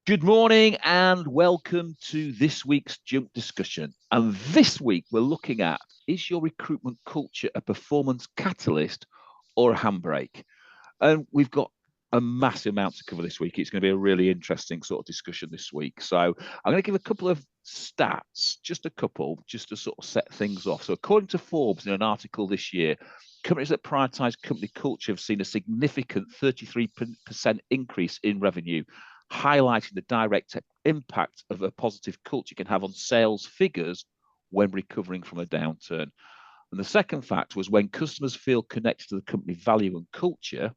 Good morning and welcome to this week's Jump discussion. And this week we're looking at, is your recruitment culture a performance catalyst or a handbrake? And we've got a massive amount to cover this week. It's going to be a really interesting sort of discussion this week. So I'm going to give a couple of stats, just a couple, just to sort of set things off. So according to Forbes, in an article this year, companies that prioritize company culture have seen a significant 33% increase in revenue, highlighting the direct impact of a positive culture can have on sales figures when recovering from a downturn. And the second fact was, when customers feel connected to the company value and culture,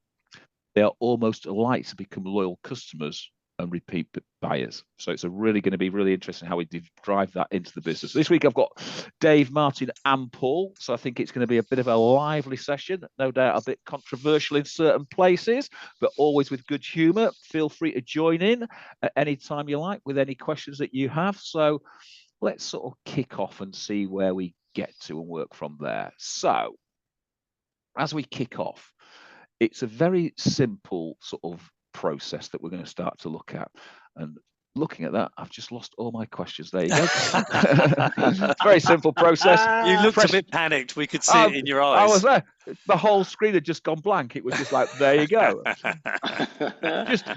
they are almost likely to become loyal customers and repeat buyers. So it's really going to be really interesting how we drive that into the business. This week I've got Dave, Martin and Paul. So I think it's going to be a bit of a lively session, no doubt a bit controversial in certain places, but always with good humour. Feel free to join in at any time you like with any questions that you have. So let's sort of kick off and see where we get to and work from there. So as we kick off, it's a very simple sort of process that we're going to start to look at. And looking at that, I've just lost all my questions. There you go. Very simple process. You looked a bit panicked. We could see it in your eyes. I was there. The whole screen had just gone blank. It was just like, there you go.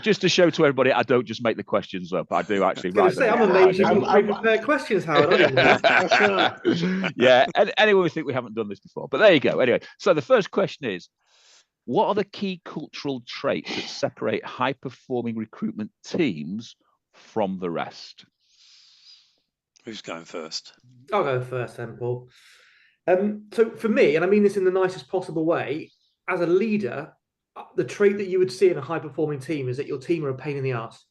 just to show to everybody, I don't just make the questions up. I do actually write them. I'm amazed you can prepare questions, Howard. Yeah, and anyone would think we haven't done this before. But there you go. Anyway, so the first question is, what are the key cultural traits that separate high-performing recruitment teams from the rest? Who's going first? I'll go first then, Paul. So for me, and I mean this in the nicest possible way, as a leader, the trait that you would see in a high-performing team is that your team are a pain in the ass.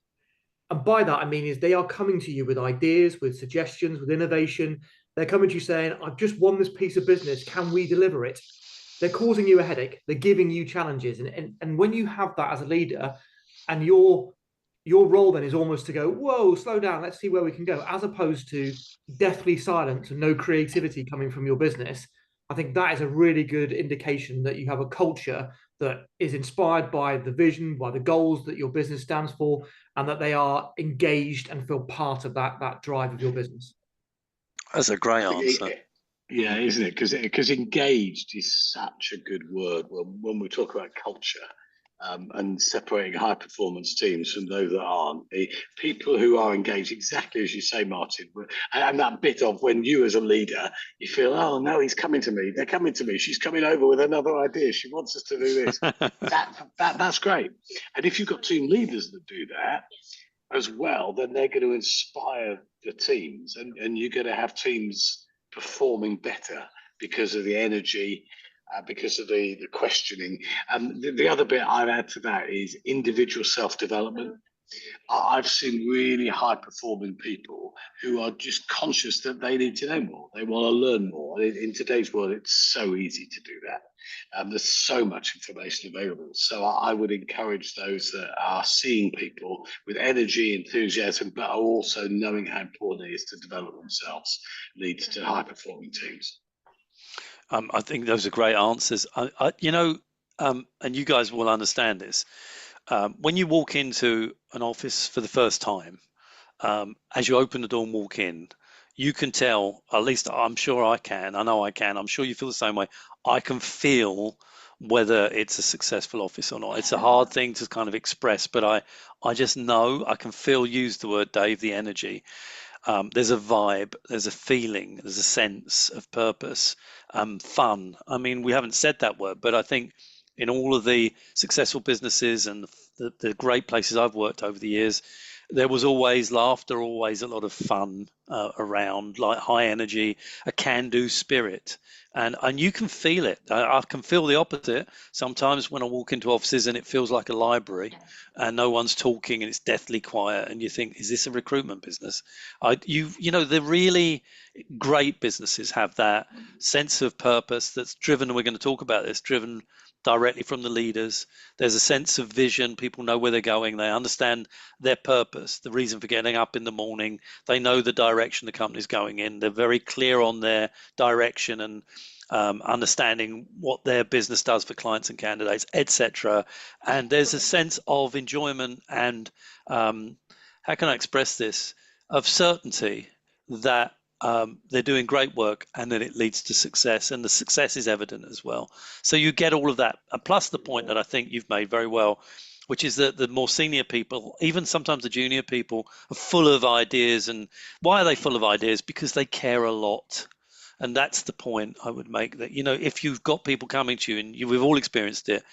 And by that, I mean is they are coming to you with ideas, with suggestions, with innovation. They're coming to you saying, I've just won this piece of business. Can we deliver it? They're causing you a headache. They're giving you challenges. And when you have that as a leader, and your role then is almost to go, whoa, slow down, let's see where we can go, as opposed to deathly silent and no creativity coming from your business, I think that is a really good indication that you have a culture that is inspired by the vision, by the goals that your business stands for, and that they are engaged and feel part of that drive of your business. That's a great answer. Yeah, isn't it? Because engaged is such a good word when we talk about culture, and separating high performance teams from those that aren't. The people who are engaged, exactly as you say, Martin, and that bit of when you as a leader, you feel, oh no, he's coming to me. They're coming to me. She's coming over with another idea. She wants us to do this. That's great. And if you've got team leaders that do that as well, then they're going to inspire the teams, and you're going to have teams performing better because of the energy, because of the questioning. And the other bit I'd add to that is individual self-development. I've seen really high-performing people who are just conscious that they need to know more. They want to learn more. In today's world, it's so easy to do that. There's so much information available. So I would encourage those that are seeing people with energy, enthusiasm, but are also knowing how important it is to develop themselves, leads to high-performing teams. I think those are great answers. And you guys will understand this. When you walk into an office for the first time, as you open the door and walk in, you can tell, at least I'm sure I can, I know I can, I'm sure you feel the same way. I can feel whether it's a successful office or not. It's a hard thing to kind of express, but I just know, I can feel, use the word, Dave, the energy. There's a vibe, there's a feeling, there's a sense of purpose, fun. I mean, we haven't said that word, but I think in all of the successful businesses and the great places I've worked over the years, there was always laughter, always a lot of fun around, like high energy, a can-do spirit. And you can feel it. I can feel the opposite sometimes when I walk into offices and it feels like a library and no one's talking and it's deathly quiet and you think, is this a recruitment business? The really great businesses have that sense of purpose that's driven, and we're going to talk about this, driven directly from the leaders. There's a sense of vision. People know where they're going. They understand their purpose, the reason for getting up in the morning. They know the direction the company's going in. They're very clear on their direction and understanding what their business does for clients and candidates, etc. And there's a sense of enjoyment and how can I express this, of certainty that they're doing great work and then it leads to success, and the success is evident as well. So you get all of that, and plus the point that I think you've made very well, which is that the more senior people, even sometimes the junior people, are full of ideas. And why are they full of ideas? Because they care a lot. And that's the point I would make, that, if you've got people coming to you, and we've all experienced it,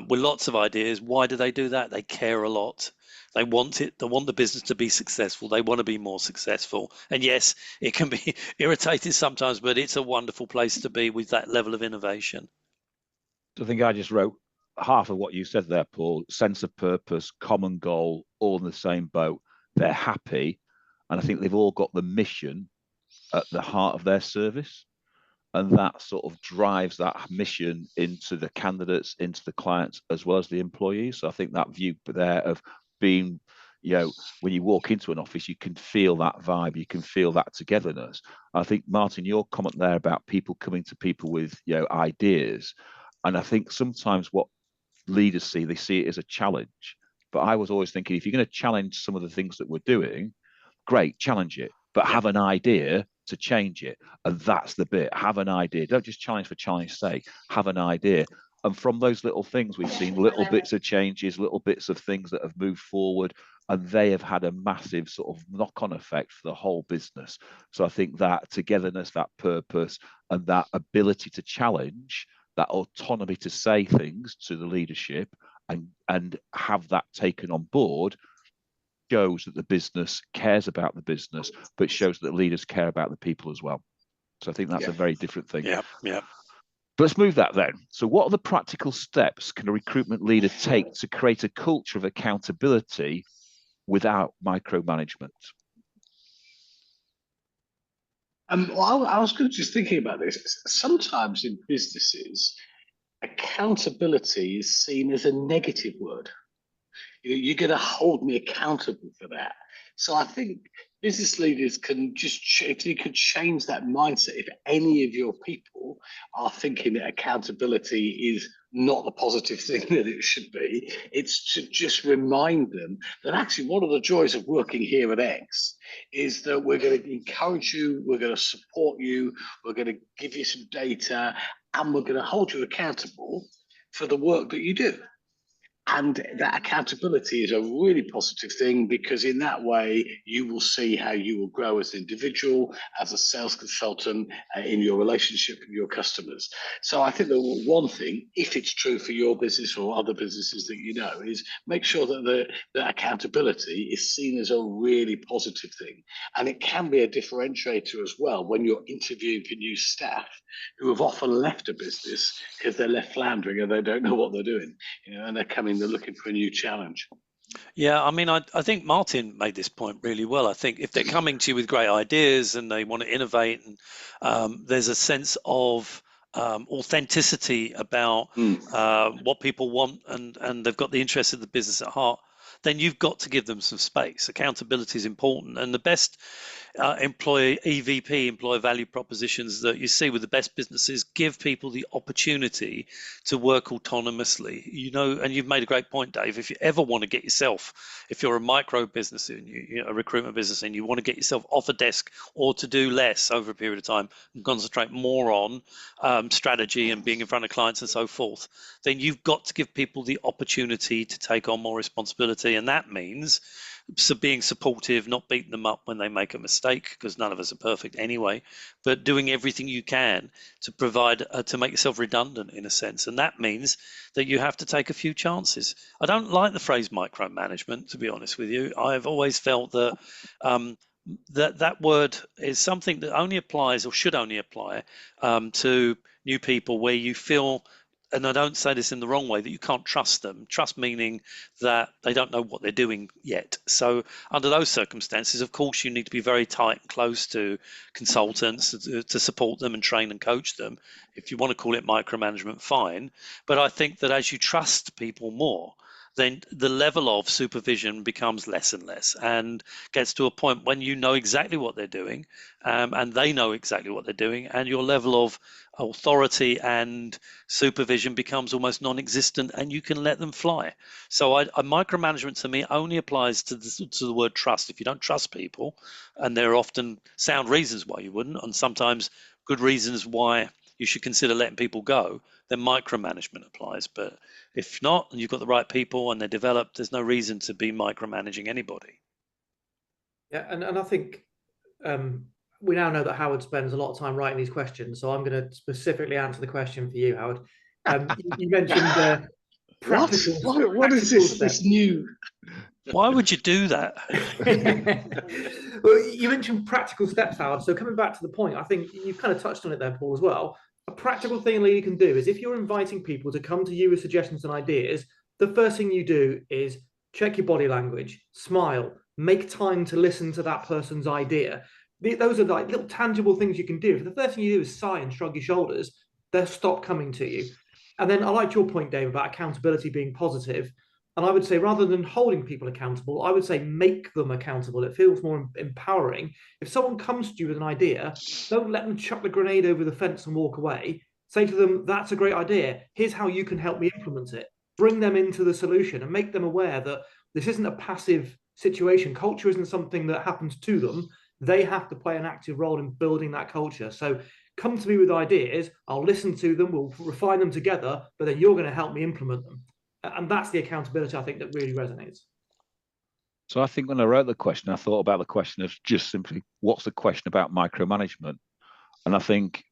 with lots of ideas, why do they do that? They care a lot. They want it. They want the business to be successful. They want to be more successful. And yes, it can be irritating sometimes, but it's a wonderful place to be with that level of innovation. I think I just wrote half of what you said there, Paul. Sense of purpose, common goal, all in the same boat. They're happy. And I think they've all got the mission at the heart of their service. And that sort of drives that mission into the candidates, into the clients, as well as the employees. So I think that view there of being, when you walk into an office, you can feel that vibe, you can feel that togetherness. I think, Martin, your comment there about people coming to people with, ideas. And I think sometimes what leaders see, they see it as a challenge. But I was always thinking, if you're going to challenge some of the things that we're doing, great, challenge it, but have an idea to change it. And that's the bit. Have an idea. Don't just challenge for challenge sake. Have an idea. And from those little things, we've seen little bits of changes, little bits of things that have moved forward, and they have had a massive sort of knock-on effect for the whole business. So I think that togetherness, that purpose, and that ability to challenge, that autonomy to say things to the leadership and have that taken on board, shows that the business cares about the business, but shows that leaders care about the people as well. So I think that's a very different thing. Yeah. But let's move that then. So what are the practical steps can a recruitment leader take to create a culture of accountability without micromanagement? Well, I was just thinking about this. Sometimes in businesses, accountability is seen as a negative word. You're going to hold me accountable for that. So I think business leaders can just they could change that mindset. If any of your people are thinking that accountability is not the positive thing that it should be, it's to just remind them that actually one of the joys of working here at X is that we're going to encourage you, we're going to support you, we're going to give you some data, and we're going to hold you accountable for the work that you do. And that accountability is a really positive thing, because in that way, you will see how you will grow as an individual, as a sales consultant, in your relationship with your customers. So I think that one thing, if it's true for your business or other businesses that you know, is make sure that the accountability is seen as a really positive thing. And it can be a differentiator as well when you're interviewing for new staff who have often left a business because they're left floundering and they don't know what they're doing, and they're coming, they're looking for a new challenge. Yeah, I mean, I think Martin made this point really well. I think if they're coming to you with great ideas and they want to innovate, and there's a sense of authenticity about what people want, and they've got the interest of the business at heart, then you've got to give them some space. Accountability is important, and the best employee value propositions that you see with the best businesses give people the opportunity to work autonomously. And you've made a great point, Dave. If you ever want to get yourself, if you're a micro business, a recruitment business, and you want to get yourself off a desk or to do less over a period of time and concentrate more on strategy and being in front of clients and so forth, then you've got to give people the opportunity to take on more responsibility. And that means being supportive, not beating them up when they make a mistake, because none of us are perfect anyway, but doing everything you can to provide, to make yourself redundant in a sense. And that means that you have to take a few chances. I don't like the phrase micromanagement, to be honest with you. I've always felt that that word is something that only applies, or should only apply, to new people where you feel, and I don't say this in the wrong way, that you can't trust them. Trust meaning that they don't know what they're doing yet. So under those circumstances, of course, you need to be very tight and close to consultants to support them and train and coach them. If you want to call it micromanagement, fine. But I think that as you trust people more, then the level of supervision becomes less and less, and gets to a point when you know exactly what they're doing, and they know exactly what they're doing, and your level of authority and supervision becomes almost non-existent, and you can let them fly. So micromanagement to me only applies to the word trust. If you don't trust people, and there are often sound reasons why you wouldn't, and sometimes good reasons why you should consider letting people go, then micromanagement applies. But if not, and you've got the right people and they're developed, there's no reason to be micromanaging anybody. Yeah, and I think we now know that Howard spends a lot of time writing these questions, so I'm going to specifically answer the question for you, Howard. You mentioned practical. What is this new? Why would you do that? Well, you mentioned practical steps, Howard. So coming back to the point, I think you've kind of touched on it there, Paul, as well. A practical thing a leader can do is if you're inviting people to come to you with suggestions and ideas, the first thing you do is check your body language, smile, make time to listen to that person's idea. Those are like little tangible things you can do. If the first thing you do is sigh and shrug your shoulders, they'll stop coming to you. And then I liked your point, Dave, about accountability being positive. And I would say rather than holding people accountable, I would say make them accountable. It feels more empowering. If someone comes to you with an idea, don't let them chuck the grenade over the fence and walk away. Say to them, that's a great idea. Here's how you can help me implement it. Bring them into the solution and make them aware that this isn't a passive situation. Culture isn't something that happens to them. They have to play an active role in building that culture. So come to me with ideas. I'll listen to them. We'll refine them together, but then you're going to help me implement them. And that's the accountability, I think, that really resonates. So I think when I wrote the question, I thought about the question of just simply, what's the question about micromanagement? And I think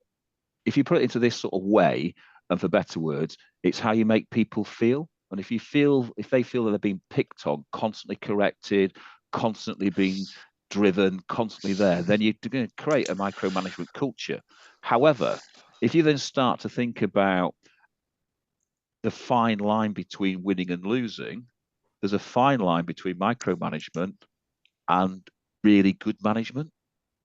if you put it into this sort of way, and for better words, it's how you make people feel. And if they feel that they're being picked on, constantly corrected, constantly being driven, constantly there, then you're going to create a micromanagement culture. However, if you then start to think about the fine line between winning and losing, there's a fine line between micromanagement and really good management.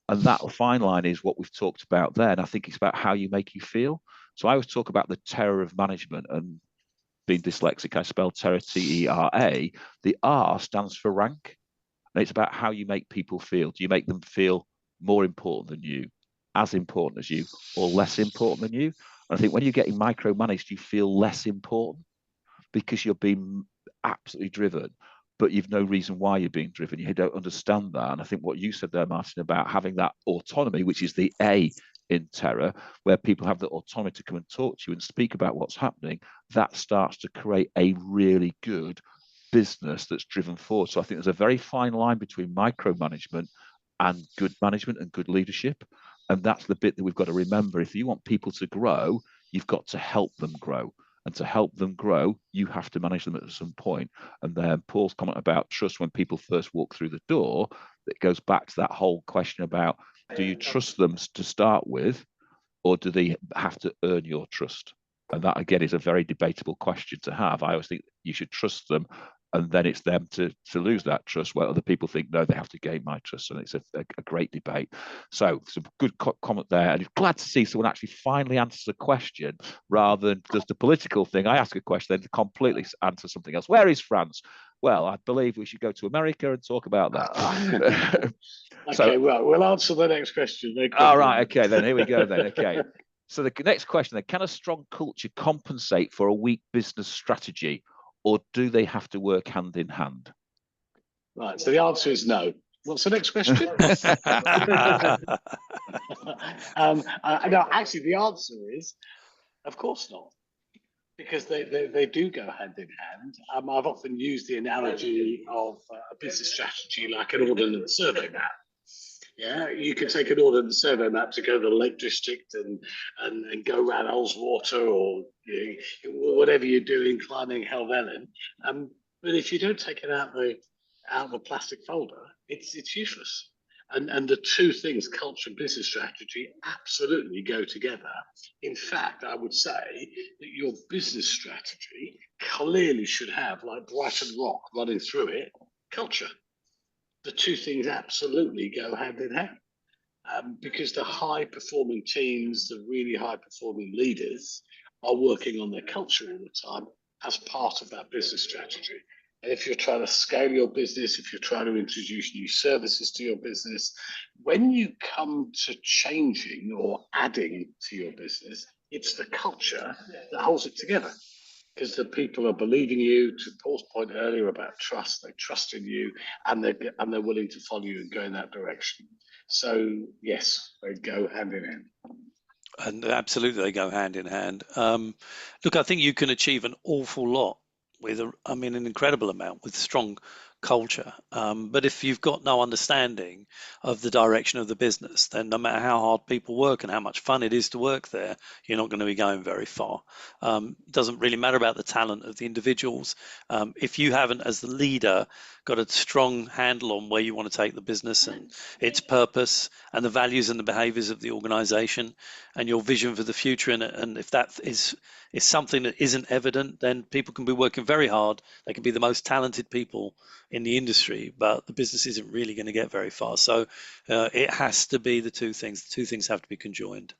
And that fine line is what we've talked about there. And I think it's about how you make you feel. So I always talk about the terror of management, and being dyslexic, I spell terror T-E-R-A. The R stands for rank. And it's about how you make people feel. Do you make them feel more important than you, as important as you, or less important than you? And I think when you're getting micromanaged, you feel less important because you're being absolutely driven, but you've no reason why you're being driven. You don't understand that. And I think what you said there, Martin, about having that autonomy, which is the A in terror, where people have the autonomy to come and talk to you and speak about what's happening, that starts to create a really good business that's driven forward. So I think there's a very fine line between micromanagement and good management and good leadership. And that's the bit that we've got to remember. If you want people to grow, you've got to help them grow. And to help them grow, you have to manage them at some point. And then Paul's comment about trust when people first walk through the door, that goes back to that whole question about, do you trust them to start with, or do they have to earn your trust? And that, again, is a very debatable question to have. I always think you should trust them, and then it's them to lose that trust, where other people think, no, they have to gain my trust. And it's a great debate. So some good comment there. And glad to see someone actually finally answers a question rather than just a political thing. I ask a question, then completely answer something else. Where is France? Well, I believe we should go to America and talk about that. Okay, well, we'll answer the next question. All right, okay, then here we go then. Okay. So the next question then, can a strong culture compensate for a weak business strategy, or do they have to work hand in hand? Right, so the answer is no. What's the next question? No, actually, the answer is, of course not, because they do go hand in hand. I've often used the analogy of a business strategy like an ordnance survey map. Yeah, you can take an ordnance survey map to go to the Lake District and go around Ullswater or whatever you're doing, climbing Helvellyn. But if you don't take it out of the plastic folder, it's useless. And the two things, culture and business strategy, absolutely go together. In fact, I would say that your business strategy clearly should have, like Brighton Rock running through it, culture. The two things absolutely go hand in hand, because the high-performing teams, the really high-performing leaders, are working on their culture all the time, as part of that business strategy. And if you're trying to scale your business, if you're trying to introduce new services to your business, when you come to changing or adding to your business, it's the culture that holds it together. Because the people are believing you, to Paul's point earlier about trust, they trust in you, and they're willing to follow you and go in that direction. So yes, they go hand in hand. And absolutely, they go hand in hand. Look, I think you can achieve an awful lot with, an incredible amount with strong culture. But if you've got no understanding of the direction of the business, then no matter how hard people work and how much fun it is to work there, you're not going to be going very far. It doesn't really matter about the talent of the individuals. If you haven't, as the leader, got a strong handle on where you want to take the business and its purpose and the values and the behaviors of the organization and your vision for the future, and if that is something that isn't evident, then people can be working very hard. They can be the most talented people in the industry, but the business isn't really going to get very far. So it has to be the two things. The two things have to be conjoined.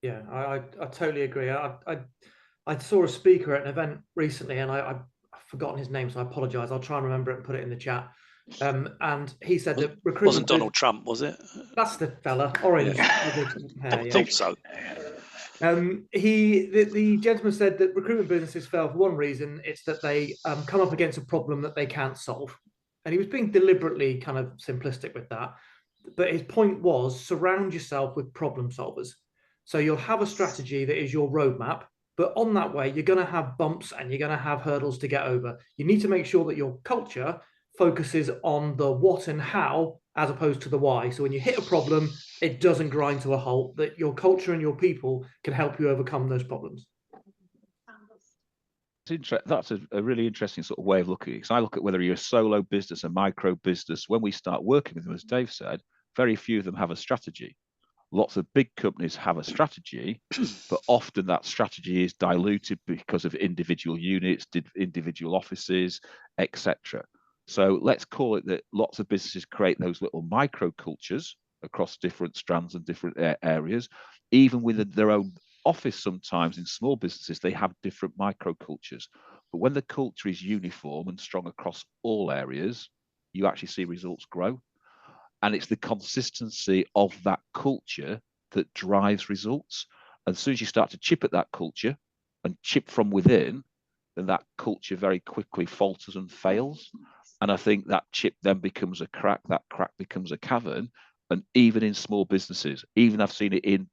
Yeah, I totally agree. I saw a speaker at an event recently, and I've forgotten his name, so I apologize. I'll try and remember it and put it in the chat. And he said that recruitment wasn't Donald Trump, was it? That's the fella, orange hair. I thought so. The gentleman said that recruitment businesses fail for one reason. It's that they come up against a problem that they can't solve. And he was being deliberately kind of simplistic with that. But his point was, surround yourself with problem solvers. So you'll have a strategy that is your roadmap, but on that way, you're going to have bumps and you're going to have hurdles to get over. You need to make sure that your culture focuses on the what and how as opposed to the why. So when you hit a problem, it doesn't grind to a halt, that your culture and your people can help you overcome those problems. That's a really interesting sort of way of looking at it. Because I look at whether you're a solo business, a micro business, when we start working with them, as Dave said, very few of them have a strategy. Lots of big companies have a strategy, but often that strategy is diluted because of individual units, individual offices, etc. So let's call it that lots of businesses create those little micro cultures across different strands and different areas. Even within their own office, sometimes in small businesses, they have different micro cultures. But when the culture is uniform and strong across all areas, you actually see results grow. And it's the consistency of that culture that drives results. And as soon as you start to chip at that culture and chip from within, then that culture very quickly falters and fails. And I think that chip then becomes a crack, that crack becomes a cavern. And even in small businesses, even I've seen it in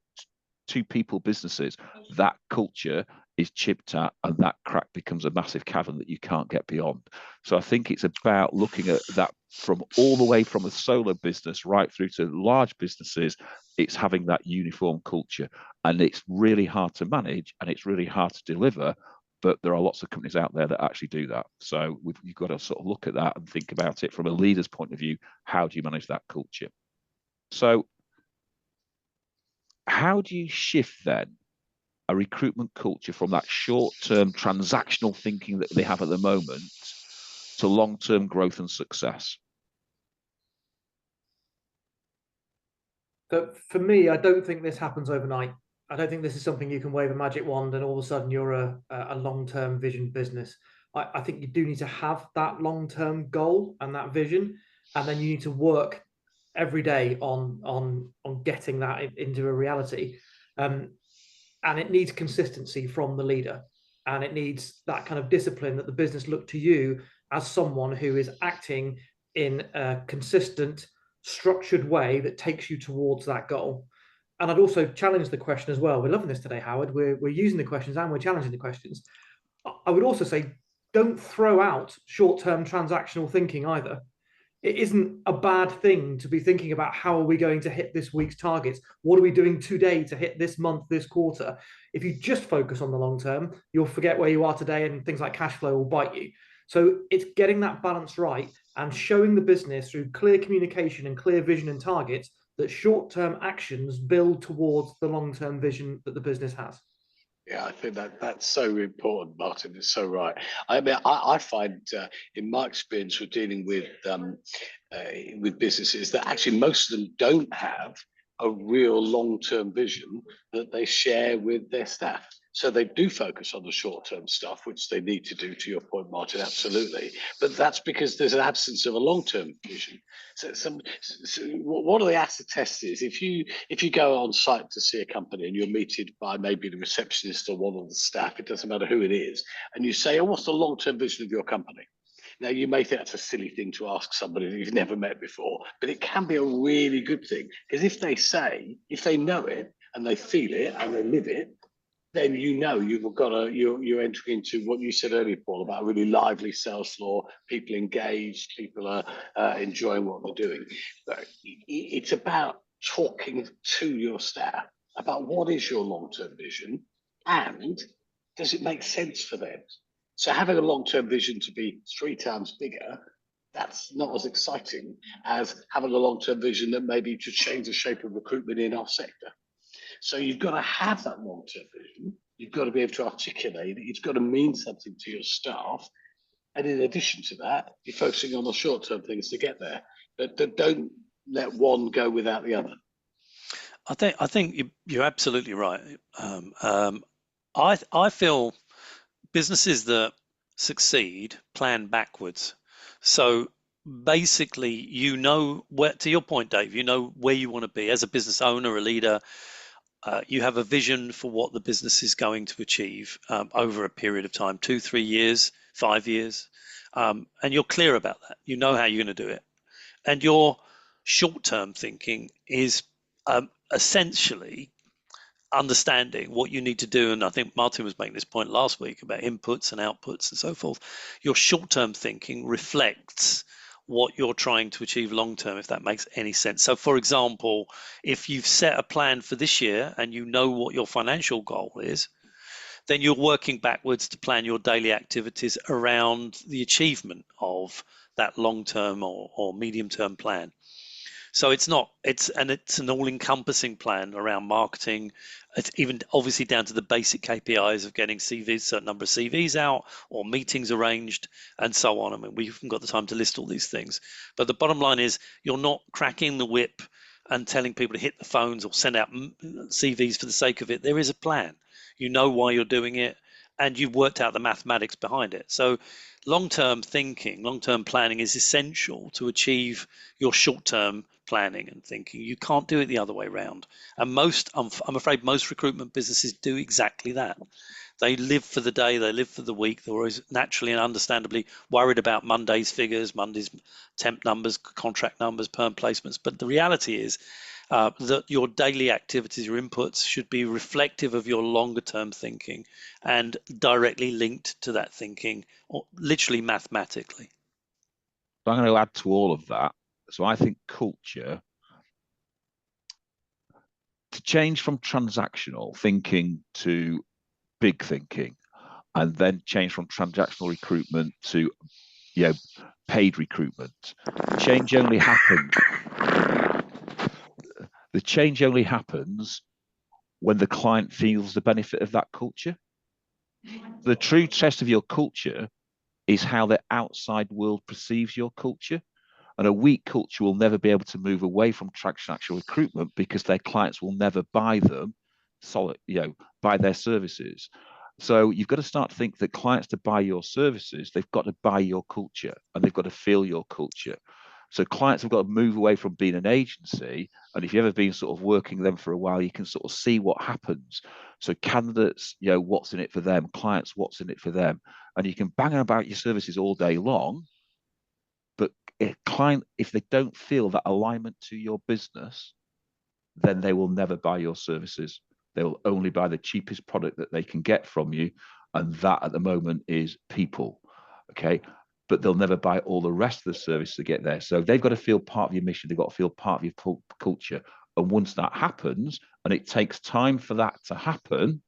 two people businesses, that culture is chipped at and that crack becomes a massive cavern that you can't get beyond. So I think it's about looking at that from all the way from a solo business right through to large businesses. It's having that uniform culture, and it's really hard to manage and it's really hard to deliver. But there are lots of companies out there that actually do that. So you've got to sort of look at that and think about it from a leader's point of view. How do you manage that culture? So how do you shift then a recruitment culture from that short-term transactional thinking that they have at the moment to long-term growth and success? So for me, I don't think this happens overnight. I don't think this is something you can wave a magic wand and all of a sudden you're a long-term vision business. I think you do need to have that long-term goal and that vision, and then you need to work every day on getting that into a reality. And it needs consistency from the leader, and it needs that kind of discipline that the business look to you as someone who is acting in a consistent, structured way that takes you towards that goal. And I'd also challenge the question as well. We're loving this today, Howard. We're using the questions and we're challenging the questions. I would also say, don't throw out short-term transactional thinking either. It isn't a bad thing to be thinking about how are we going to hit this week's targets? What are we doing today to hit this month, this quarter? If you just focus on the long term, you'll forget where you are today and things like cash flow will bite you. So it's getting that balance right and showing the business through clear communication and clear vision and targets that short-term actions build towards the long-term vision that the business has. Yeah, I think that's so important, Martin. It's so right. I mean, I find in my experience with dealing with businesses that actually most of them don't have a real long-term vision that they share with their staff. So they do focus on the short-term stuff, which they need to do, to your point, Martin, absolutely. But that's because there's an absence of a long-term vision. So one of the acid tests is if you go on site to see a company and you're meted by maybe the receptionist or one of the staff, it doesn't matter who it is, and you say, oh, what's the long-term vision of your company? Now, you may think that's a silly thing to ask somebody that you've never met before, but it can be a really good thing. Because if they know it and they feel it and they live it, then you're entering into what you said earlier, Paul, about a really lively sales floor, people engaged, people are enjoying what they're doing. But it's about talking to your staff about what is your long-term vision and does it make sense for them? So having a long-term vision to be 3 times bigger, that's not as exciting as having a long-term vision that maybe to change the shape of recruitment in our sector. So you've got to have that long-term vision. You've got to be able to articulate it. It's got to mean something to your staff. And in addition to that, you're focusing on the short-term things to get there. But don't let one go without the other. I think you're absolutely right. I feel businesses that succeed plan backwards. So basically, you know where, to your point, Dave, you know where you want to be as a business owner, a leader. You have a vision for what the business is going to achieve over a period of time, 2, 3 years, 5 years, and you're clear about that. You know how you're going to do it, and your short-term thinking is essentially understanding what you need to do. And I think Martin was making this point last week about inputs and outputs and so forth. Your short-term thinking reflects what you're trying to achieve long term, if that makes any sense. So for example, if you've set a plan for this year and you know what your financial goal is, then you're working backwards to plan your daily activities around the achievement of that long term or medium term plan. So it's an all-encompassing plan around marketing. It's even obviously down to the basic KPIs of getting CVs, certain number of CVs out, or meetings arranged, and so on. I mean, we haven't got the time to list all these things, but the bottom line is you're not cracking the whip and telling people to hit the phones or send out CVs for the sake of it. There is a plan. You know why you're doing it, and you've worked out the mathematics behind it. So long-term thinking, long-term planning is essential to achieve your short-term planning and thinking. You can't do it the other way around. And I'm afraid most recruitment businesses do exactly that. They live for the day, they live for the week. They're always naturally and understandably worried about Monday's figures, Monday's temp numbers, contract numbers, perm placements. But the reality is that your daily activities, your inputs should be reflective of your longer term thinking and directly linked to that thinking, or literally mathematically. So I'm going to add to all of that. So I think culture, to change from transactional thinking to big thinking, and then change from transactional recruitment to paid recruitment. Change only happens. The change only happens when the client feels the benefit of that culture. The true test of your culture is how the outside world perceives your culture. And a weak culture will never be able to move away from transactional recruitment because their clients will never buy them, buy their services. So you've got to start to think that clients to buy your services, they've got to buy your culture and they've got to feel your culture. So clients have got to move away from being an agency. And if you've ever been sort of working them for a while, you can sort of see what happens. So candidates, what's in it for them? Clients, what's in it for them? And you can bang about your services all day long. But if they don't feel that alignment to your business, then they will never buy your services. They will only buy the cheapest product that they can get from you. And that at the moment is people. Okay. But they'll never buy all the rest of the service to get there. So they've got to feel part of your mission. They've got to feel part of your culture. And once that happens, and it takes time for that to happen,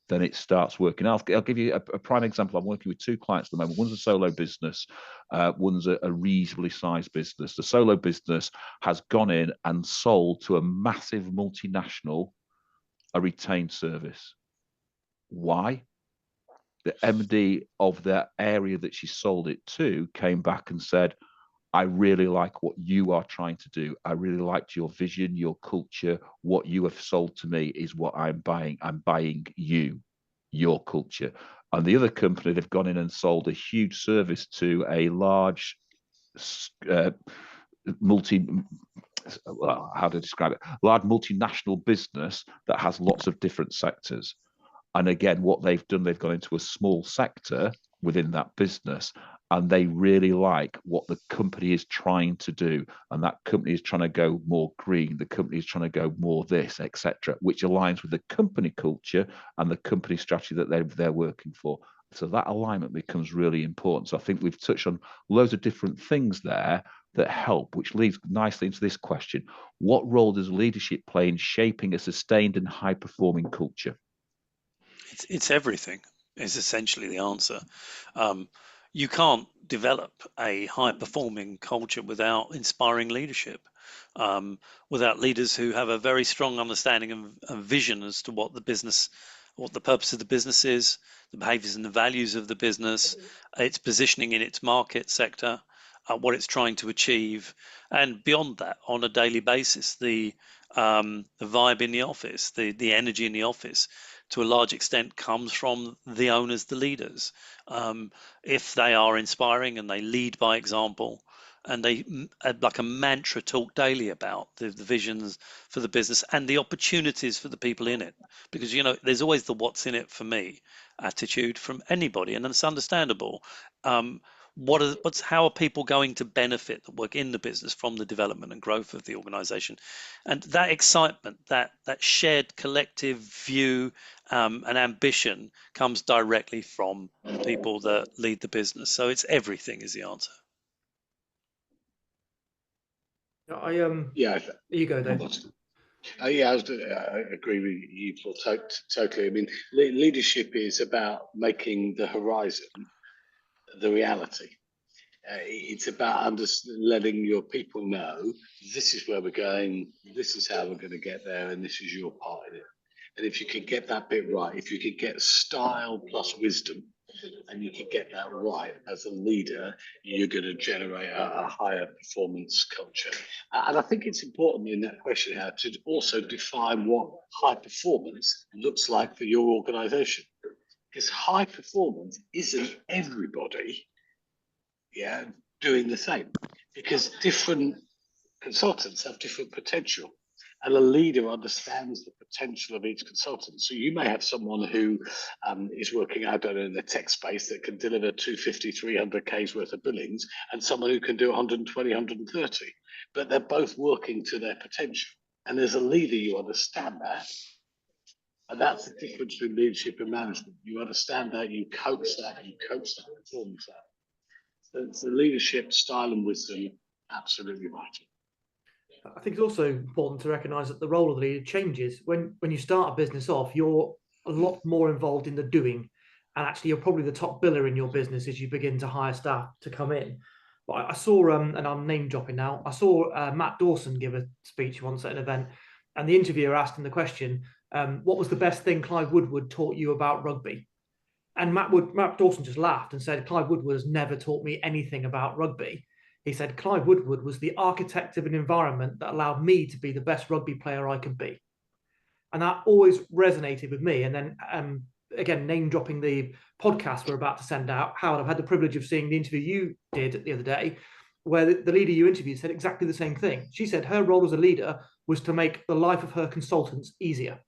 then it starts working. I'll give you a prime example. I'm working with 2 clients at the moment. One's a solo business, one's a reasonably sized business. The solo business has gone in and sold to a massive multinational a retained service. Why? The MD of the area that she sold it to came back and said, I really like what you are trying to do. I really liked your vision, your culture. What you have sold to me is what I'm buying. I'm buying you, your culture. And the other company, they've gone in and sold a huge service to a large multi, well, how to describe it, large multinational business that has lots of different sectors. And again, what they've done, they've gone into a small sector within that business, and they really like what the company is trying to do. And that company is trying to go more green. The company is trying to go more this, etc., which aligns with the company culture and the company strategy that they're working for. So that alignment becomes really important. So I think we've touched on loads of different things there that help, which leads nicely into this question. What role does leadership play in shaping a sustained and high-performing culture? It's everything is essentially the answer. You can't develop a high performing culture without inspiring leadership, without leaders who have a very strong understanding and vision as to what the purpose of the business is, the behaviors and the values of the business, its positioning in its market sector, what it's trying to achieve, and beyond that, on a daily basis, the vibe in the office, the energy in the office, to a large extent comes from the owners, the leaders. If they are inspiring and they lead by example, and they like a mantra talk daily about the visions for the business and the opportunities for the people in it, because there's always the what's in it for me attitude from anybody, and it's understandable. How are people going to benefit that work in the business from the development and growth of the organization? And that excitement, that shared collective view and ambition comes directly from the people that lead the business. So it's everything is the answer. Yeah, you go, Dave. Yeah, I agree with you, Paul, totally. I mean, leadership is about making the horizon the reality. It's about letting your people know this is where we're going, this is how we're going to get there, and this is your part in it. And if you can get that bit right, if you could get style plus wisdom, and you can get that right as a leader, you're going to generate a higher performance culture. And I think it's important in that question, how to also define what high performance looks like for your organization. Because high performance isn't everybody doing the same, because different consultants have different potential, and a leader understands the potential of each consultant. So you may have someone who is working, I don't know, in the tech space that can deliver 250, 300 Ks worth of billings, and someone who can do 120, 130, but they're both working to their potential. And as a leader, you understand that. And that's the difference between leadership and management. You understand that, you coach that, performance that. So leadership, style, and wisdom, absolutely vital. I think it's also important to recognise that the role of the leader changes. When you start a business off, you're a lot more involved in the doing, and actually you're probably the top biller in your business as you begin to hire staff to come in. But I saw, and I'm name dropping now, I saw Matt Dawson give a speech once at an event, and the interviewer asked him the question, what was the best thing Clive Woodward taught you about rugby? And Matt Dawson just laughed and said, Clive Woodward has never taught me anything about rugby. He said, Clive Woodward was the architect of an environment that allowed me to be the best rugby player I could be. And that always resonated with me. And then, again, name dropping the podcast we're about to send out, Howard, I've had the privilege of seeing the interview you did the other day, where the leader you interviewed said exactly the same thing. She said her role as a leader was to make the life of her consultants easier.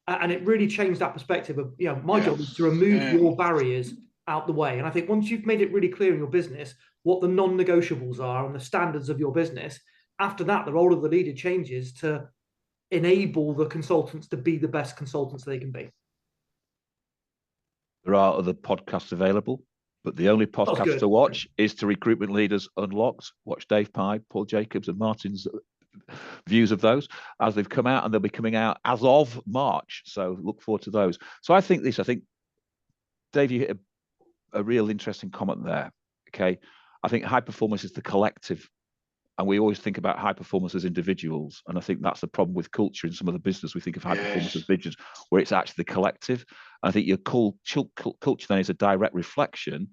And it really changed that perspective of, my job is to remove your barriers out the way. And I think once you've made it really clear in your business what the non-negotiables are and the standards of your business, after that, the role of the leader changes to enable the consultants to be the best consultants they can be. There are other podcasts available, but the only podcast to watch is to Recruitment Leaders Unlocked. Watch Dave Pye, Paul Jacobs, and Martin's views of those as they've come out, and they'll be coming out as of March. So look forward to those. So I think Dave, you hit a real interesting comment there. Okay. I think high performance is the collective. And we always think about high performance as individuals. And I think that's the problem with culture in some of the business. We think of high performance as visions, where it's actually the collective. And I think your culture then is a direct reflection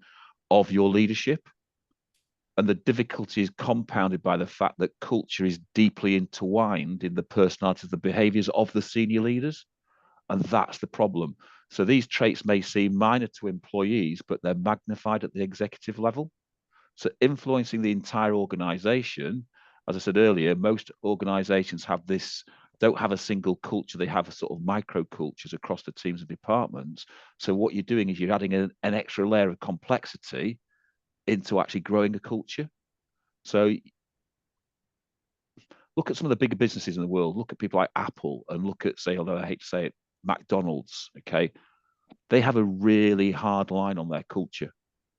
of your leadership. And the difficulty is compounded by the fact that culture is deeply intertwined in the personalities, the behaviors of the senior leaders. And that's the problem. So these traits may seem minor to employees, but they're magnified at the executive level. So influencing the entire organization, as I said earlier, most organizations have this, don't have a single culture. They have a sort of micro cultures across the teams and departments. So what you're doing is you're adding an extra layer of complexity into actually growing a culture. So look at some of the bigger businesses in the world. Look at people like Apple and look at, say, although I hate to say it, McDonald's. Okay. They have a really hard line on their culture,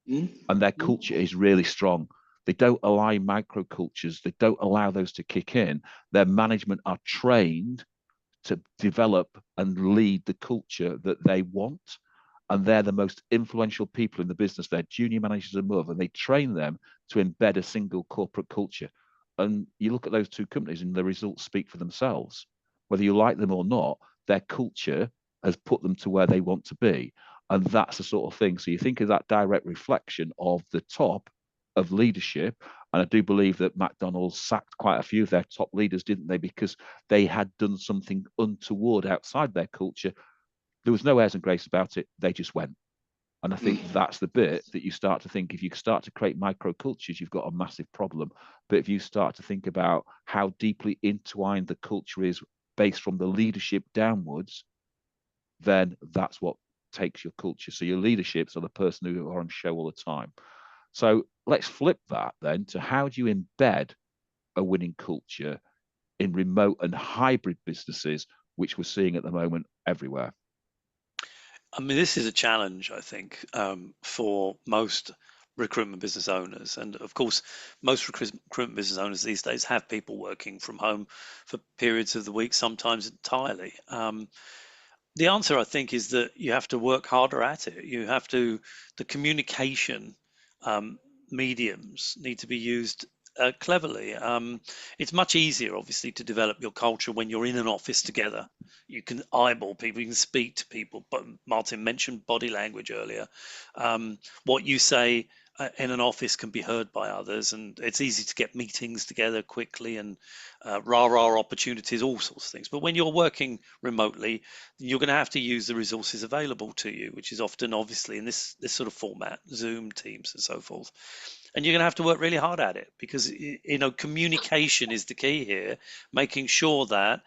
and their culture is really strong. They don't allow micro cultures, they don't allow those to kick in. Their management are trained to develop and lead the culture that they want. And they're the most influential people in the business. They're junior managers above, and they train them to embed a single corporate culture. And you look at those two companies, and the results speak for themselves. Whether you like them or not, their culture has put them to where they want to be. And that's the sort of thing. So you think of that direct reflection of the top of leadership. And I do believe that McDonald's sacked quite a few of their top leaders, didn't they? Because they had done something untoward outside their culture. There was no airs and grace about it. They just went. And I think that's the bit that you start to think, if you start to create microcultures, you've got a massive problem. But if you start to think about how deeply entwined the culture is based from the leadership downwards, then that's what takes your culture. So your leaderships are the person who are on show all the time. So let's flip that then to how do you embed a winning culture in remote and hybrid businesses, which we're seeing at the moment everywhere? I mean, this is a challenge, I think, for most recruitment business owners. And of course, most recruitment business owners these days have people working from home for periods of the week, sometimes entirely. The answer, I think, is that you have to work harder at it. The communication mediums need to be used cleverly. It's much easier, obviously, to develop your culture when you're in an office together. You can eyeball people, you can speak to people. But Martin mentioned body language earlier. What you say in an office can be heard by others, and it's easy to get meetings together quickly and rah-rah opportunities, all sorts of things. But when you're working remotely, you're going to have to use the resources available to you, which is often, obviously, in this sort of format, Zoom, Teams, and so forth. And you're going to have to work really hard at it because communication is the key here, making sure that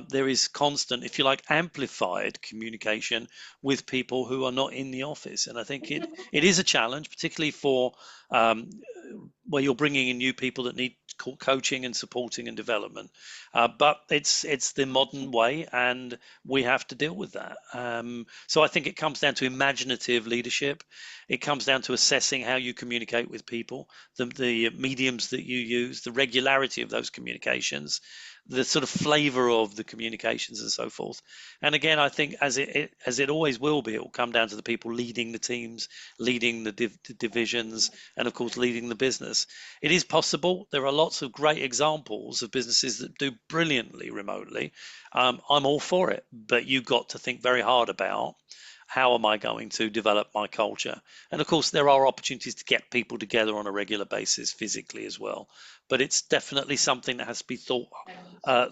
there is constant, if you like, amplified communication with people who are not in the office. And I think it is a challenge, particularly for where you're bringing in new people that need coaching and supporting and development. But it's the modern way, and we have to deal with that. So I think it comes down to imaginative leadership. It comes down to assessing how you communicate with people, the mediums that you use, the regularity of those communications, the sort of flavor of the communications, and so forth. And again, I think as it always will be, it will come down to the people leading the teams, leading the divisions, and of course leading the business. It is possible. There are lots of great examples of businesses that do brilliantly remotely. I'm all for it, but you've got to think very hard about how am I going to develop my culture? And of course, there are opportunities to get people together on a regular basis physically as well. But it's definitely something that has to be thought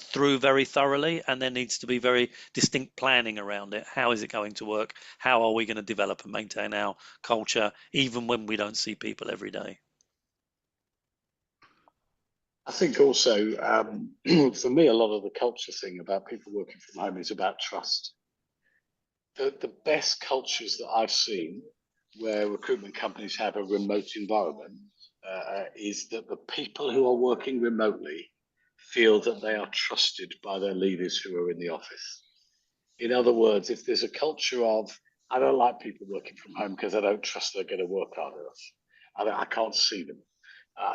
through very thoroughly, and there needs to be very distinct planning around it. How is it going to work? How are we going to develop and maintain our culture, even when we don't see people every day? I think also, for me, a lot of the culture thing about people working from home is about trust. The best cultures that I've seen where recruitment companies have a remote environment is that the people who are working remotely feel that they are trusted by their leaders who are in the office. In other words, if there's a culture of, I don't like people working from home because I don't trust they're going to work hard enough. I can't see them.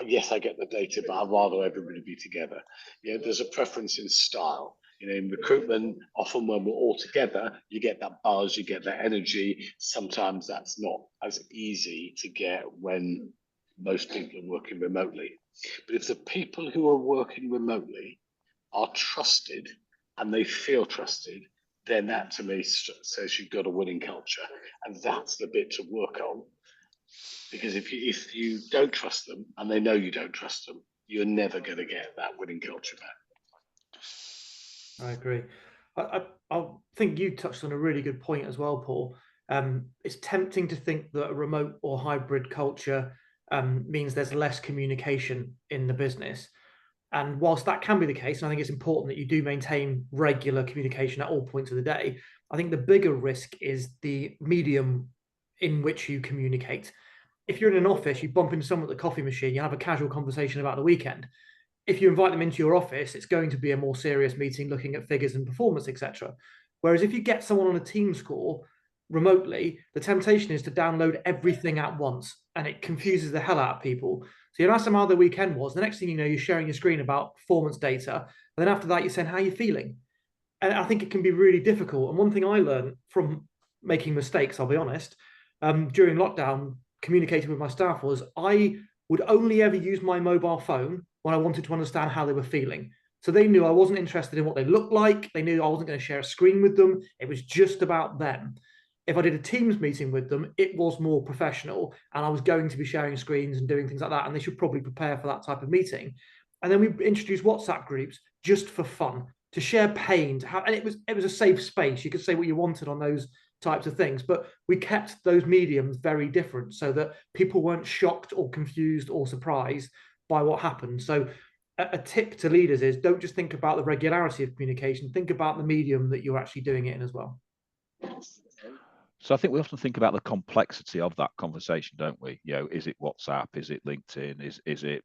Yes, I get the data, but I'd rather everybody be together. There's a preference in style. In recruitment, often when we're all together, you get that buzz, you get that energy. Sometimes that's not as easy to get when most people are working remotely. But if the people who are working remotely are trusted and they feel trusted, then that to me says you've got a winning culture. And that's the bit to work on. Because if you don't trust them and they know you don't trust them, you're never going to get that winning culture back. I agree. I think you touched on a really good point as well, Paul. It's tempting to think that a remote or hybrid culture means there's less communication in the business. And whilst that can be the case, and I think it's important that you do maintain regular communication at all points of the day, I think the bigger risk is the medium in which you communicate. If you're in an office, you bump into someone at the coffee machine, you have a casual conversation about the weekend. If you invite them into your office, it's going to be a more serious meeting looking at figures and performance, etc. Whereas if you get someone on a Teams call remotely, the temptation is to download everything at once, and it confuses the hell out of people. So you ask them how their weekend was. The next thing you know, you're sharing your screen about performance data, and then after that, you're saying how you're feeling. And I think it can be really difficult. And one thing I learned from making mistakes, I'll be honest, during lockdown, communicating with my staff was I would only ever use my mobile phone when I wanted to understand how they were feeling. So they knew I wasn't interested in what they looked like. They knew I wasn't going to share a screen with them. It was just about them. If I did a Teams meeting with them, it was more professional and I was going to be sharing screens and doing things like that. And they should probably prepare for that type of meeting. And then we introduced WhatsApp groups just for fun, to share pain, to have, and it was a safe space. You could say what you wanted on those types of things, but we kept those mediums very different so that people weren't shocked or confused or surprised by what happened. So a tip to leaders is don't just think about the regularity of communication, think about the medium that you're actually doing it in as well. So I think we often think about the complexity of that conversation, don't we? Is it WhatsApp? Is it LinkedIn? Is it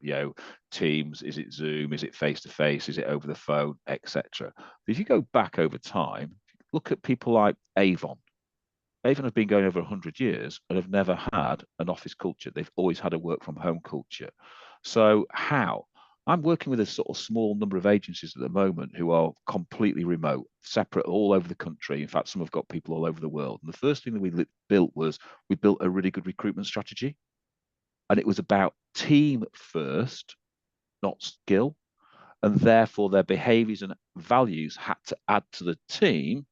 Teams? Is it Zoom? Is it face to face? Is it over the phone, etc.? If you go back over time, look at people like Avon. Avon have been going over 100 years and have never had an office culture. They've always had a work from home culture. So how? I'm working with a sort of small number of agencies at the moment who are completely remote, separate all over the country. In fact, some have got people all over the world. And the first thing that we built was we built a really good recruitment strategy. And it was about team first, not skill. And therefore, their behaviors and values had to add to the team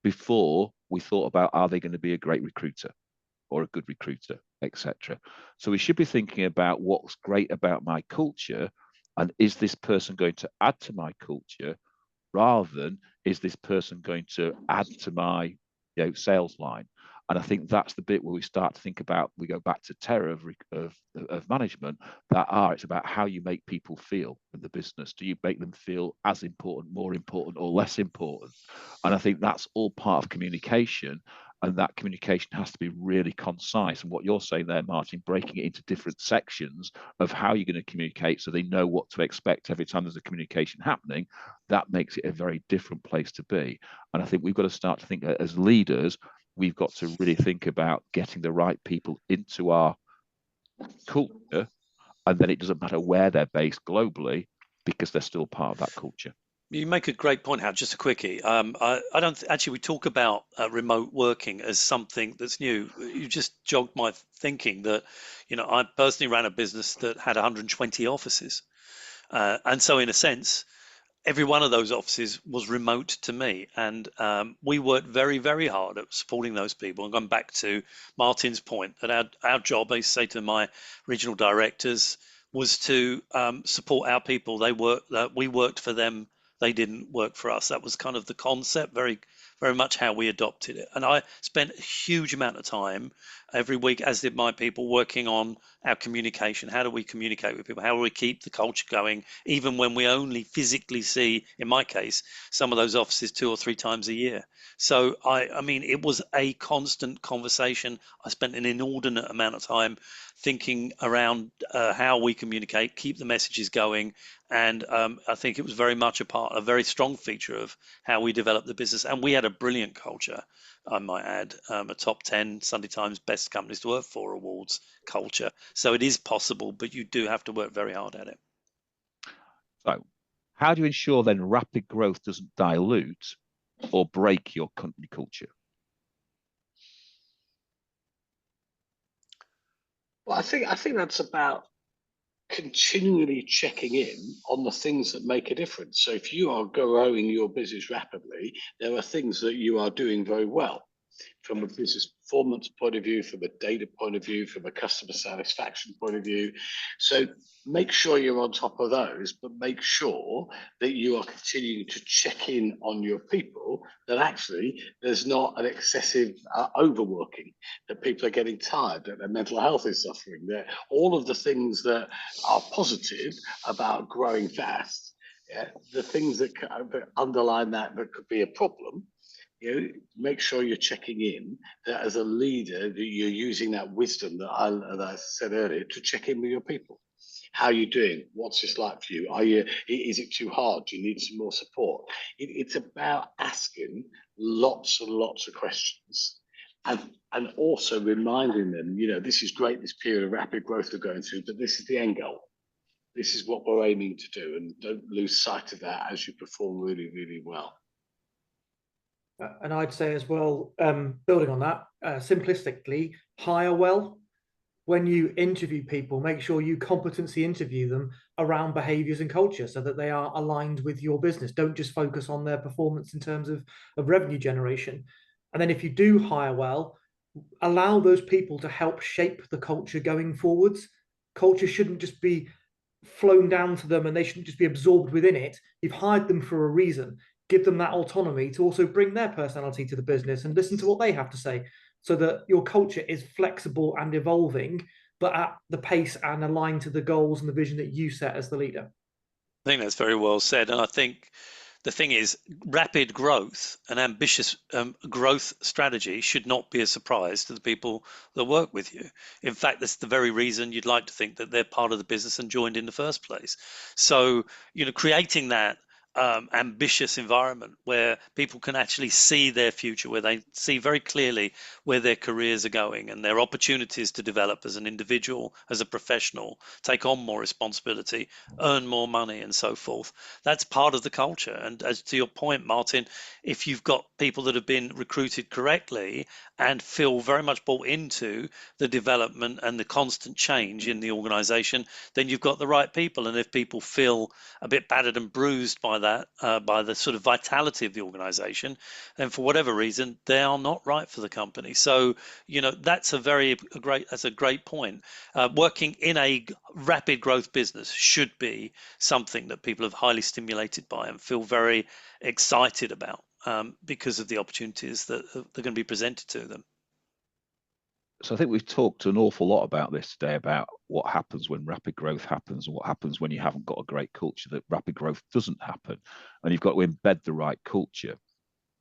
before we thought about, are they going to be a great recruiter or a good recruiter, etc. So we should be thinking about what's great about my culture, and is this person going to add to my culture, rather than is this person going to add to my sales line. And I think that's the bit where we start to think about, we go back to terror of management, it's about how you make people feel in the business. Do you make them feel as important, more important, or less important? And I think that's all part of communication. And that communication has to be really concise. And what you're saying there, Martin, breaking it into different sections of how you're going to communicate so they know what to expect every time there's a communication happening, that makes it a very different place to be. And I think we've got to start to think as leaders, we've got to really think about getting the right people into our culture. And then it doesn't matter where they're based globally, because they're still part of that culture. You make a great point, Hal. Just a quickie. I don't actually. We talk about remote working as something that's new. You just jogged my thinking that, I personally ran a business that had 120 offices, and so in a sense, every one of those offices was remote to me, and we worked very, very hard at supporting those people. And going back to Martin's point, that our job, I say to my regional directors, was to support our people. We worked for them. They didn't work for us. That was kind of the concept, very, very much how we adopted it. And I spent a huge amount of time every week, as did my people, working on our communication. How do we communicate with people? How do we keep the culture going, even when we only physically see, in my case, some of those offices 2 or 3 times a year? So, I mean, it was a constant conversation. I spent an inordinate amount of time thinking around how we communicate, keep the messages going. And I think it was very much a very strong feature of how we developed the business. And we had a brilliant culture, I might add, a top 10 Sunday Times best companies to work for awards culture. So it is possible, but you do have to work very hard at it. So how do you ensure then rapid growth doesn't dilute or break your company culture? Well, I think that's about continually checking in on the things that make a difference. So if you are growing your business rapidly, there are things that you are doing very well. from a business performance point of view, from a data point of view, from a customer satisfaction point of view. So make sure you're on top of those, but make sure that you are continuing to check in on your people, that actually there's not an excessive overworking, that people are getting tired, that their mental health is suffering, that all of the things that are positive about growing fast, the things that underline that could be a problem, make sure you're checking in, that as a leader that you're using that wisdom that I said earlier to check in with your people. How are you doing? What's this like for you? Is it too hard? Do you need some more support? It's about asking lots and lots of questions, and also reminding them, this is great, this period of rapid growth we're going through, but this is the end goal. This is what we're aiming to do, and don't lose sight of that as you perform really, really well. And I'd say as well, building on that, simplistically, hire well. When you interview people, make sure you competency interview them around behaviors and culture so that they are aligned with your business. Don't just focus on their performance in terms of revenue generation. And then if you do hire well, allow those people to help shape the culture going forwards. Culture shouldn't just be flown down to them and they shouldn't just be absorbed within it. You've hired them for a reason. Give them that autonomy to also bring their personality to the business and listen to what they have to say, so that your culture is flexible and evolving, but at the pace and aligned to the goals and the vision that you set as the leader. I think that's very well said. And I think the thing is, rapid growth, an ambitious growth strategy should not be a surprise to the people that work with you. In fact, that's the very reason you'd like to think that they're part of the business and joined in the first place. So, creating that ambitious environment where people can actually see their future, where they see very clearly where their careers are going and their opportunities to develop as an individual, as a professional, take on more responsibility, earn more money, and so forth. That's part of the culture. And as to your point, Martin, if you've got people that have been recruited correctly and feel very much bought into the development and the constant change in the organization, then you've got the right people. And if people feel a bit battered and bruised by that, by the sort of vitality of the organization, and for whatever reason they are not right for the company. So that's a great point. Working in a rapid growth business should be something that people are highly stimulated by and feel very excited about, because of the opportunities that are going to be presented to them. So I think we've talked an awful lot about this today, about what happens when rapid growth happens and what happens when you haven't got a great culture, that rapid growth doesn't happen. And you've got to embed the right culture.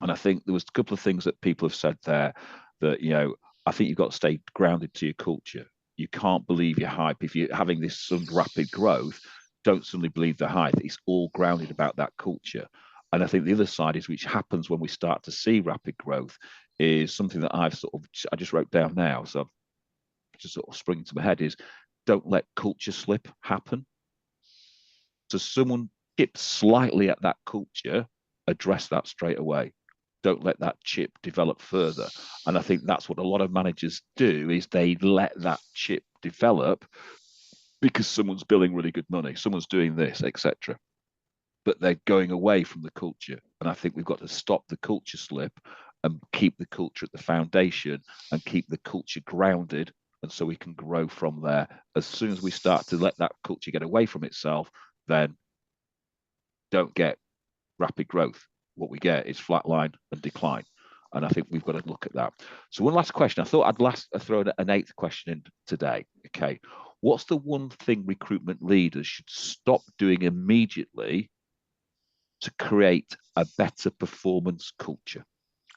And I think there was a couple of things that people have said there that, I think you've got to stay grounded to your culture. You can't believe your hype. If you're having this sudden rapid growth, don't suddenly believe the hype. It's all grounded about that culture. And I think the other side is, which happens when we start to see rapid growth, is something that I just wrote down now. So I've just sort of springing to my head is, don't let culture slip happen. So someone chips slightly at that culture, address that straight away. Don't let that chip develop further. And I think that's what a lot of managers do, is they let that chip develop because someone's billing really good money, someone's doing this, etc. But they're going away from the culture. And I think we've got to stop the culture slip and keep the culture at the foundation and keep the culture grounded. And so we can grow from there. As soon as we start to let that culture get away from itself, then don't get rapid growth. What we get is flatline and decline. And I think we've got to look at that. So one last question. I thought I'd throw an eighth question in today. Okay. What's the one thing recruitment leaders should stop doing immediately to create a better performance culture?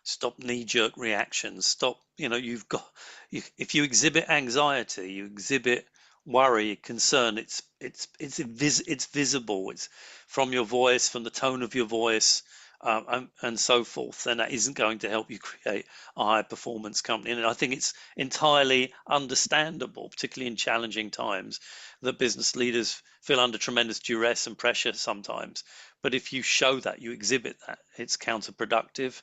Stop knee-jerk reactions. Stop, if you exhibit anxiety, you exhibit worry, concern, it's visible. It's from your voice, from the tone of your voice, and so forth. Then that isn't going to help you create a high performance company. And I think it's entirely understandable, particularly in challenging times, that business leaders feel under tremendous duress and pressure sometimes. But if you show that, you exhibit that, it's counterproductive.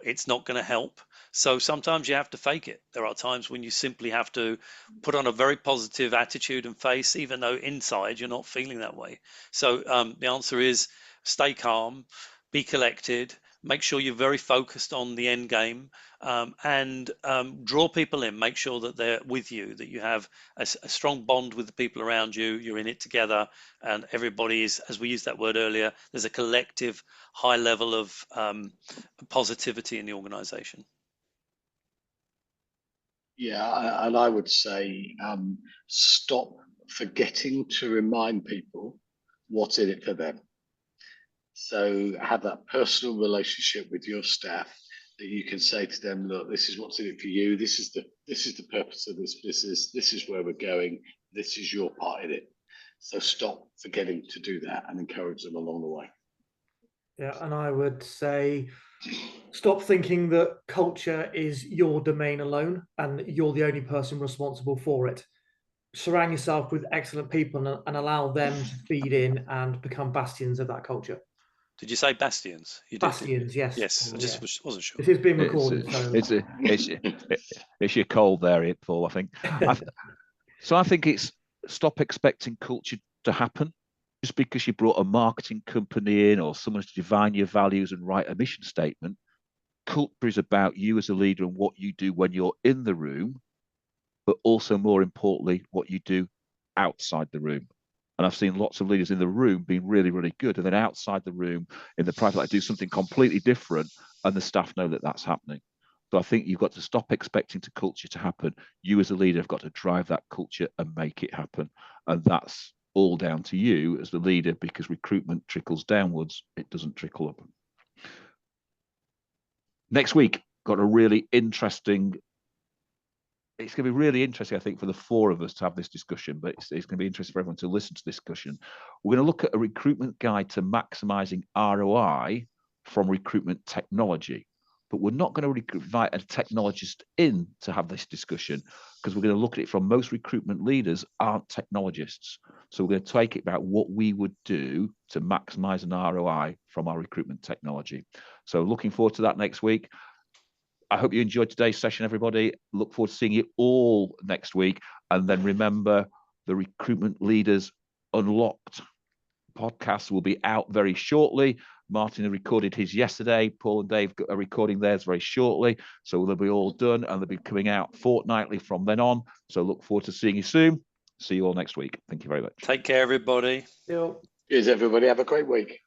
It's not going to help. So sometimes you have to fake it. There are times when you simply have to put on a very positive attitude and face, even though inside you're not feeling that way. So the answer is, stay calm, be collected, make sure you're very focused on the end game, and draw people in. Make sure that they're with you, that you have a strong bond with the people around you. You're in it together, and everybody is, as we used that word earlier, there's a collective high level of positivity in the organization. Yeah, and I would say stop forgetting to remind people what's in it for them. So have that personal relationship with your staff that you can say to them, look, this is what's in it for you. This is the purpose of this business. This is where we're going. This is your part in it. So stop forgetting to do that and encourage them along the way. Yeah, and I would say stop thinking that culture is your domain alone and you're the only person responsible for it. Surround yourself with excellent people and allow them to feed in and become bastions of that culture. Did you say bastions? You did. Bastions, yes. Yes, Paul, I just wasn't sure. This is being recorded, It's your cold there, Paul, I think. So I think it's stop expecting culture to happen. Just because you brought a marketing company in or someone to define your values and write a mission statement, culture is about you as a leader and what you do when you're in the room, but also more importantly, what you do outside the room. And I've seen lots of leaders in the room being really, really good, and then outside the room in the private life do something completely different, and the staff know that that's happening. So I think you've got to stop expecting the culture to happen. You as a leader have got to drive that culture and make it happen. And that's all down to you as the leader, because recruitment trickles downwards, it doesn't trickle up. Next week, got a really interesting, it's going to be really interesting, I think, for the four of us to have this discussion, but it's going to be interesting for everyone to listen to this discussion. We're going to look at a recruitment guide to maximizing ROI from recruitment technology. But we're not going to invite a technologist in to have this discussion, because we're going to look at it from most recruitment leaders aren't technologists. So we're going to take it about what we would do to maximize an ROI from our recruitment technology. So looking forward to that next week. I hope you enjoyed today's session, everybody. Look forward to seeing you all next week. And then remember, the Recruitment Leaders Unlocked podcast will be out very shortly. Martin recorded his yesterday. Paul and Dave are recording theirs very shortly. So they'll be all done and they'll be coming out fortnightly from then on. So look forward to seeing you soon. See you all next week. Thank you very much. Take care, everybody. Yeah. Cheers, everybody. Have a great week.